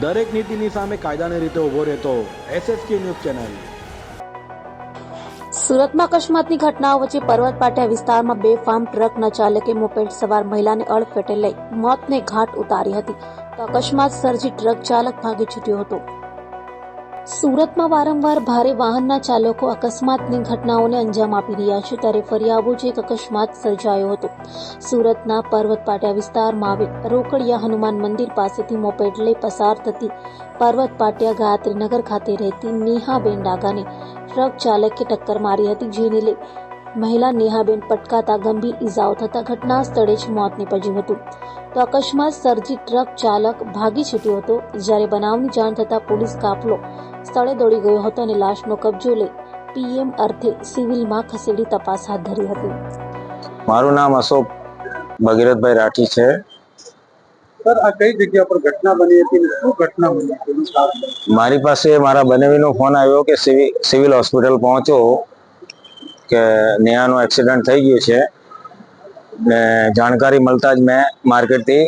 દરેક નીતિની સામે કાયદાની રીતે ઊભો રહેતો SSK ન્યૂઝ ચેનલ। સુરતમાં અકસ્માતની ઘટનાઓ વચ્ચે પર્વત પાટિયા વિસ્તારમાં બેફામ ટ્રકના ચાલકે મોપેડ સવાર મહિલાને અડફેટે લઈ મોતને ઘાટ ઉતારી હતી તો અકસ્માત સર્જી ટ્રક ચાલક ભાગી છૂટ્યો હતો। સુરતમાં વારંવાર ભારે વાહનના ચાલકો અકસ્માતની ઘટનાઓને અંજામ આપી રહ્યા છે ત્યારે ફરી આવો જ એક અકસ્માત સર્જાયો હતો। સુરતના પર્વત પાટિયા વિસ્તારમાં આવેલ રોકડિયા હનુમાન મંદિર પાસેથી મોપેડ લઈ પસાર થતી પર્વત પાટિયા ગાયત્રીનગર ખાતે રહેતી નેહાબેન ડાગાને ટ્રક ચાલકે ટક્કર મારી હતી, જેને લઈ મહિલા નેહાબેન પટકાતા ગંભીર ઇજાઓ થતા ઘટના સ્થળે જ મોત નીપજ્યું હતું તો અકસ્માત સર્જી ટ્રક ચાલક ભાગી છૂટ્યો હતો। જ્યારે બનાવની જાણ થતાં પોલીસ કાફલો સ્થળે દોડી ગયો હતો અને લાશનો કબજો લઈ PM અર્થે સિવિલમાં ખસેડી તપાસ હાથ ધરી હતી। મારું નામ અશોક ભગીરથભાઈ રાઠી છે। સર, આ કઈ જગ્યા પર ઘટના બની હતી અને શું ઘટના બની હતી? મારી પાસે મારા બનેવીનો ફોન આવ્યો કે સિવિલ હોસ્પિટલ પહોંચો કે નેહાનો એક્સિડન્ટ થઈ ગયો છે ને જાણકારી મળતા જ મેં માર્કેટથી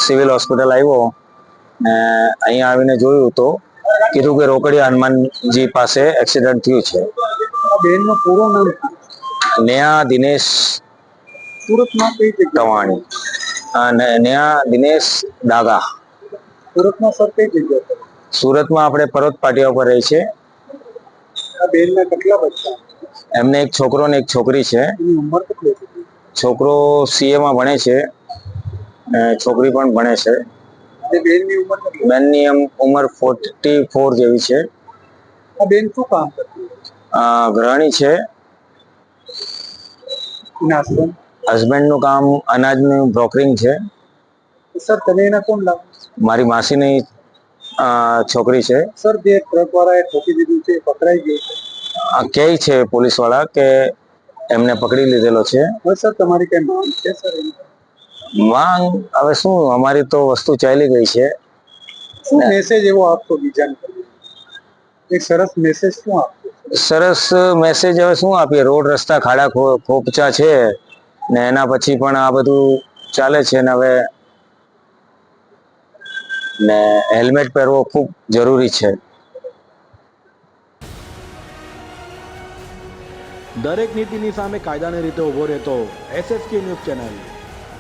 સિવિલ હોસ્પિટલ આવ્યો ને અહીંયા આવીને જોયું તો કીધું કે રોકડિયા હનુમાનજી પાસે એક્સિડન્ટ થયું છે। આ બેનનું પૂરું નામ નેહા દિનેશ સુરતમાં કઈ જગ્યા? ટવાણી અને નેહા દિનેશ ડાગા। સુરતમાં સર કઈ જગ્યા પર? સુરતમાં આપણે પર્વત પાટિયા ઉપર રહી છે। આ બેનના કેટલા બચ્ચા? એમને એક છોકરો ને એક છોકરી છે। એની ઉંમર કેટલી હતી? છોકરો CA માં ભણે છે ને છોકરી પણ ભણે છે। તે બેનની ઉંમર કેટલી? બેનની ઉંમર 44 જેવી છે। આ બેન શું કામ કરતી? ગૃહિણી છે। એના હસબન્ડનું કામ અનાજનું બ્રોકરિંગ છે। સર, તમે એના કોણ લાવો? મારી માસીની છોકરી છે। સર, જે ટ્રક વાળાએ ઠોકી દીધું છે એ પકડાઈ ગયું છે? કહે છે પોલીસ વાળા કે એમને પકડી લીધેલો છે। હવે સર, તમારી કઈ માંગ છે સર? માંગ હવે શું, અમારી તો વસ્તુ ચાલી ગઈ છે। શું મેસેજ એવો આપતો બીજાને? એક સરસ મેસેજ શું આપતો? સરસ મેસેજ હવે શું આપીએ? રોડ રસ્તા ખાડા ખોપચા છે ને એના પછી પણ આ બધું ચાલે છે ને હવે ને હેલ્મેટ પહેરવો ખૂબ જરૂરી છે। દરેક નીતિની સામે કાયદાની રીતે ઊભો રહેતો SSK ન્યૂઝ ચેનલ।